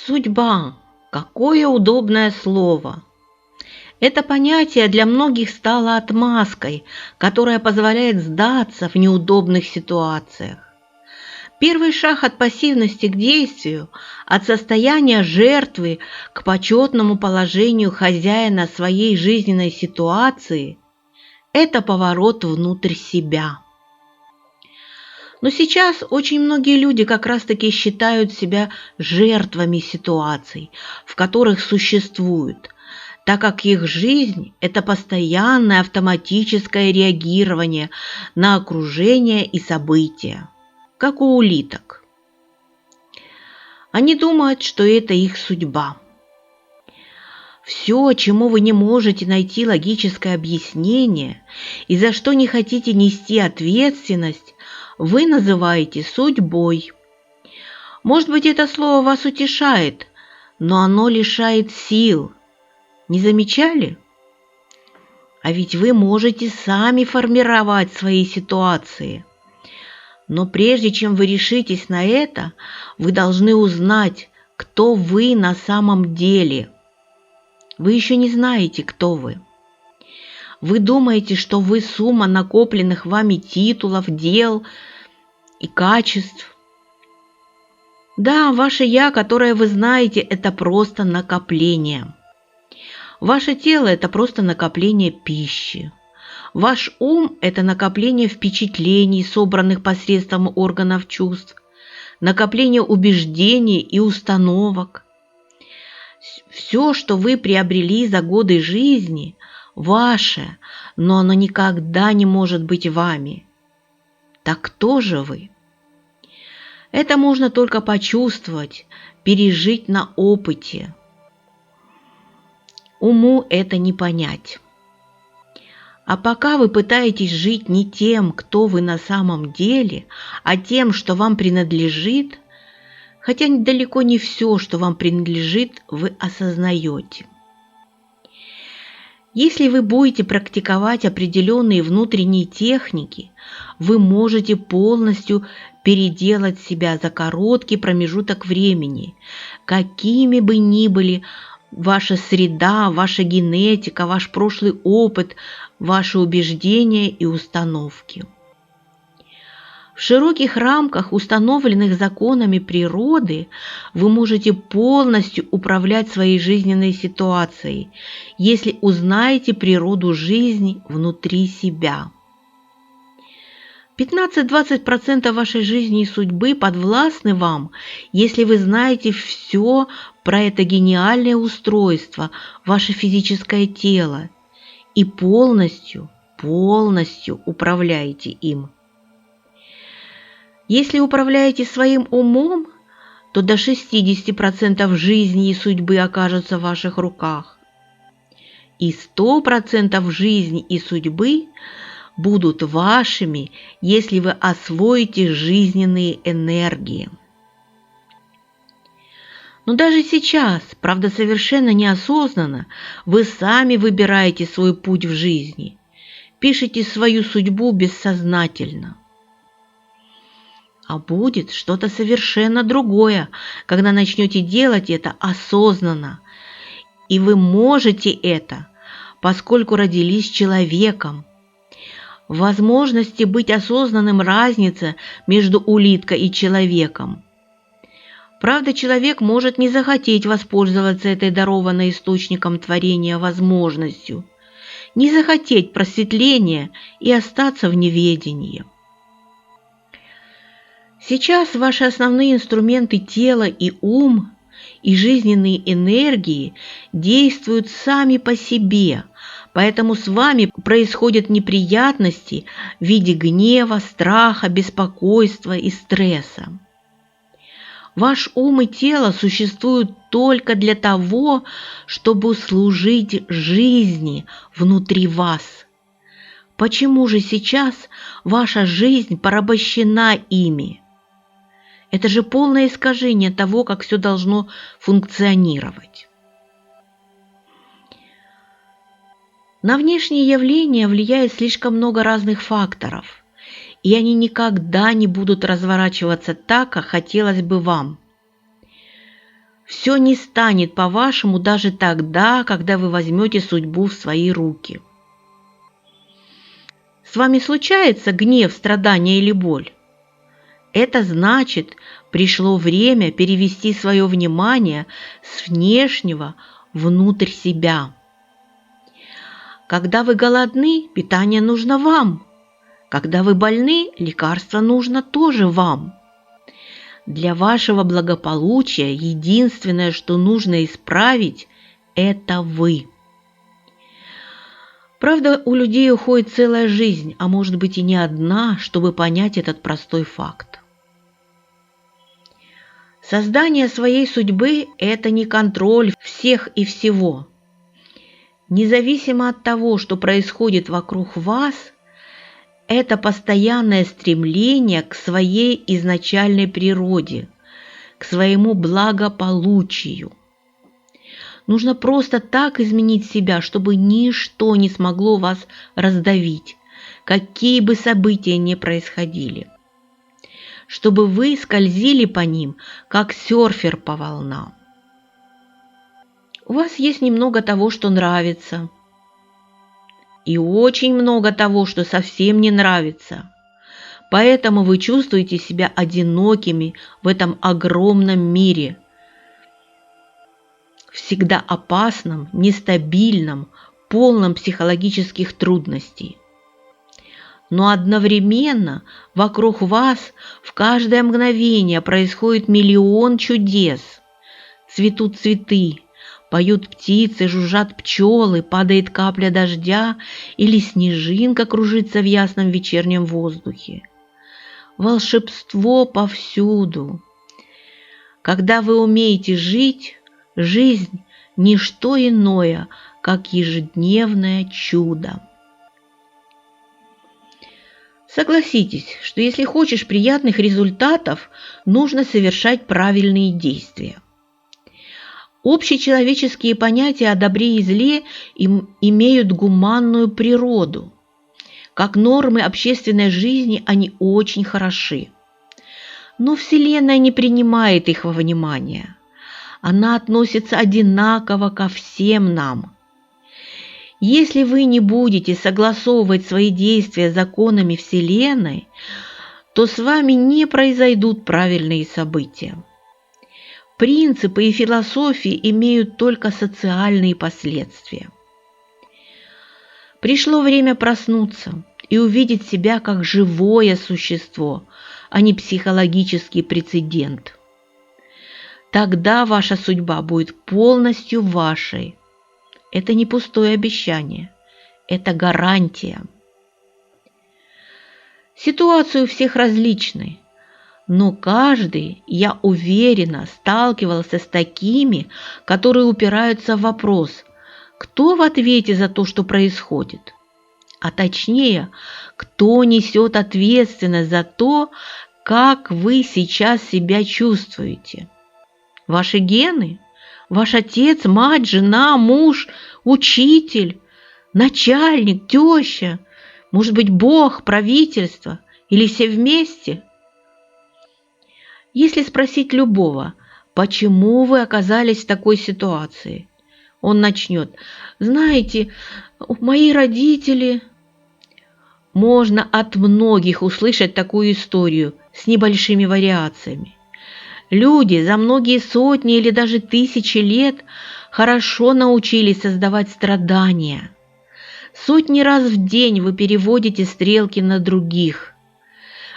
Судьба. Какое удобное слово. Это понятие для многих стало отмазкой, которая позволяет сдаться в неудобных ситуациях. Первый шаг от пассивности к действию, от состояния жертвы к почетному положению хозяина своей жизненной ситуации – это поворот внутрь себя. Но сейчас очень многие люди как раз-таки считают себя жертвами ситуаций, в которых существуют, так как их жизнь – это постоянное автоматическое реагирование на окружение и события, как у улиток. Они думают, что это их судьба. Все, чему вы не можете найти логическое объяснение и за что не хотите нести ответственность, вы называете судьбой. Может быть, это слово вас утешает, но оно лишает сил. Не замечали? А ведь вы можете сами формировать свои ситуации. Но прежде чем вы решитесь на это, вы должны узнать, кто вы на самом деле. Вы еще не знаете, кто вы. Вы думаете, что вы сумма накопленных вами титулов, дел и качеств. Да, ваше «я», которое вы знаете, это просто накопление. Ваше тело – это просто накопление пищи. Ваш ум – это накопление впечатлений, собранных посредством органов чувств, накопление убеждений и установок. Все, что вы приобрели за годы жизни, ваше, но оно никогда не может быть вами. Так кто же вы? Это можно только почувствовать, пережить на опыте. Уму это не понять. А пока вы пытаетесь жить не тем, кто вы на самом деле, а тем, что вам принадлежит, хотя далеко не все, что вам принадлежит, вы осознаете. Если вы будете практиковать определенные внутренние техники, вы можете полностью переделать себя за короткий промежуток времени, какими бы ни были ваша среда, ваша генетика, ваш прошлый опыт, ваши убеждения и установки. В широких рамках, установленных законами природы, вы можете полностью управлять своей жизненной ситуацией, если узнаете природу жизни внутри себя. 15-20% вашей жизни и судьбы подвластны вам, если вы знаете все про это гениальное устройство, ваше физическое тело, и полностью управляете им. Если управляете своим умом, то до 60% жизни и судьбы окажутся в ваших руках. И 100% жизни и судьбы будут вашими, если вы освоите жизненные энергии. Но даже сейчас, правда совершенно неосознанно, вы сами выбираете свой путь в жизни, пишете свою судьбу бессознательно. А будет что-то совершенно другое, когда начнете делать это осознанно. И вы можете это, поскольку родились человеком. В возможности быть осознанным разница между улиткой и человеком. Правда, человек может не захотеть воспользоваться этой дарованной источником творения возможностью, не захотеть просветления и остаться в неведении. Сейчас ваши основные инструменты тело и ум и жизненные энергии действуют сами по себе, поэтому с вами происходят неприятности в виде гнева, страха, беспокойства и стресса. Ваш ум и тело существуют только для того, чтобы служить жизни внутри вас. Почему же сейчас ваша жизнь порабощена ими? Это же полное искажение того, как все должно функционировать. На внешние явления влияет слишком много разных факторов, и они никогда не будут разворачиваться так, как хотелось бы вам. все не станет по-вашему даже тогда, когда вы возьмете судьбу в свои руки. С вами случается гнев, страдание или боль? Это значит, пришло время перевести свое внимание с внешнего внутрь себя. Когда вы голодны, питание нужно вам. Когда вы больны, лекарство нужно тоже вам. Для вашего благополучия единственное, что нужно исправить, это вы. Правда, у людей уходит целая жизнь, а может быть и не одна, чтобы понять этот простой факт. Создание своей судьбы – это не контроль всех и всего. Независимо от того, что происходит вокруг вас, это постоянное стремление к своей изначальной природе, к своему благополучию. Нужно просто так изменить себя, чтобы ничто не смогло вас раздавить, какие бы события ни происходили. Чтобы вы скользили по ним, как серфер по волнам. У вас есть немного того, что нравится, и очень много того, что совсем не нравится. Поэтому вы чувствуете себя одинокими в этом огромном мире, всегда опасном, нестабильном, полном психологических трудностей. Но одновременно вокруг вас в каждое мгновение происходит миллион чудес. Цветут цветы, поют птицы, жужжат пчелы, падает капля дождя или снежинка кружится в ясном вечернем воздухе. Волшебство повсюду. Когда вы умеете жить, жизнь – не что иное, как ежедневное чудо. Согласитесь, что если хочешь приятных результатов, нужно совершать правильные действия. Общечеловеческие понятия о добре и зле имеют гуманную природу. Как нормы общественной жизни они очень хороши. Но Вселенная не принимает их во внимание. Она относится одинаково ко всем нам. Если вы не будете согласовывать свои действия с законами Вселенной, то с вами не произойдут правильные события. Принципы и философии имеют только социальные последствия. Пришло время проснуться и увидеть себя как живое существо, а не психологический прецедент. Тогда ваша судьба будет полностью вашей. Это не пустое обещание, это гарантия. Ситуации у всех различны, но каждый, я уверена, сталкивался с такими, которые упираются в вопрос, кто в ответе за то, что происходит, а точнее, кто несет ответственность за то, как вы сейчас себя чувствуете. Ваши гены? Ваш отец, мать, жена, муж, учитель, начальник, теща, может быть, Бог, правительство или все вместе? Если спросить любого, почему вы оказались в такой ситуации, он начнет: знаете, мои родители... Можно от многих услышать такую историю с небольшими вариациями. Люди за многие сотни или даже тысячи лет хорошо научились создавать страдания. Сотни раз в день вы переводите стрелки на других.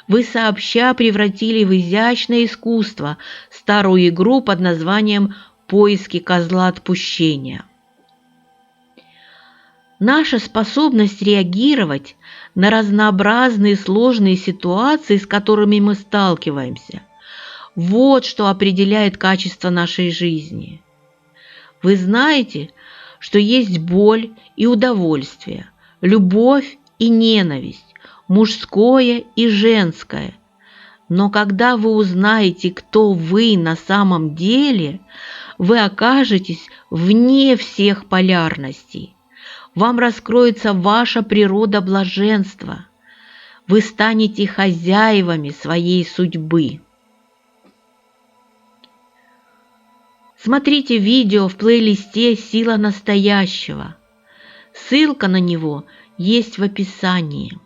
Вы сообща превратили в изящное искусство старую игру под названием «Поиски козла отпущения». Наша способность реагировать на разнообразные сложные ситуации, с которыми мы сталкиваемся, вот что определяет качество нашей жизни. Вы знаете, что есть боль и удовольствие, любовь и ненависть, мужское и женское. Но когда вы узнаете, кто вы на самом деле, вы окажетесь вне всех полярностей. Вам раскроется ваша природа блаженства. Вы станете хозяевами своей судьбы. Смотрите видео в плейлисте «Сила настоящего». Ссылка на него есть в описании.